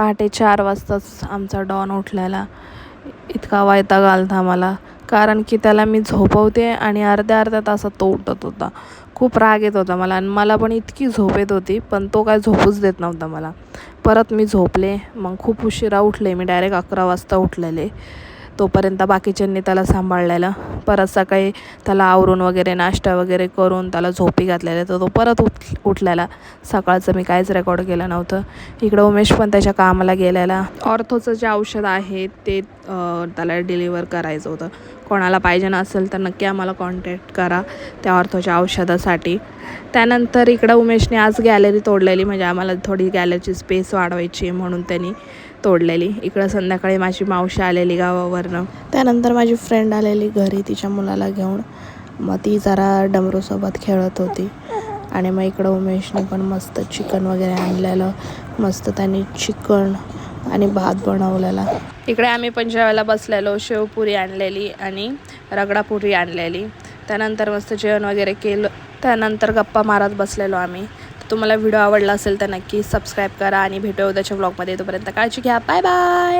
पहाटे 4 वाजताच आमचा डॉन उठलेला. इतका वैताग आलता मला, कारण की त्याला मी झोपवते आणि अर्ध्या तासात तो उठत होता. खूप राग येत होता मला आणि मला पण इतकी झोप येत होती, पण तो काय झोपूच देत नव्हता मला. परत मी झोपले. मग खूप उशिरा उठले मी, डायरेक्ट 11 वाजता उठलेले. तोपर्यंत बाकीच्यांनी त्याला सांभाळलेलं. परत सकाळी त्याला आवरून वगैरे नाश्ता वगैरे करून त्याला झोपी घातलेले, तर तो परत उठलेला. सकाळचं मी काहीच रेकॉर्ड केलं नव्हतं. इकडं उमेश पण त्याच्या कामाला गेलेला. ऑर्थोचं जे औषध आहे ते त्याला डिलिव्हर करायचं होतं. कोणाला पाहिजे नसेल तर नक्की आम्हाला कॉन्टॅक्ट करा त्या ऑर्थोच्या औषधासाठी. त्यानंतर इकडं उमेशने आज गॅलरी तोडलेली, म्हणजे आम्हाला थोडी गॅलरीची स्पेस वाढवायची म्हणून त्यांनी तोडलेली. इकडं संध्याकाळी माझी मावशी आलेली गावावरनं. त्यानंतर माझी फ्रेंड आलेली घरी तिच्या मुलाला घेऊन. मग ती जरा डमरूसोबत खेळत होती. आणि मग इकडं उमेशने पण मस्त चिकन वगैरे आणलेलं. मस्त त्यांनी चिकन आणि भात बनवलेला. इकडे आम्ही पण जेवायला बसलेलो. शेवपुरी आणलेली आणि रगडापुरी आणलेली. त्यानंतर मस्त जेवण वगैरे केलं. त्यानंतर गप्पा मारत बसलेलो आम्ही. तुम्हाला व्हिडिओ आवडला असेल तर नक्की सबस्क्राईब करा आणि भेटूया उद्याच्या व्लॉगमध्ये. तोपर्यंत काळजी घ्या. Bye bye.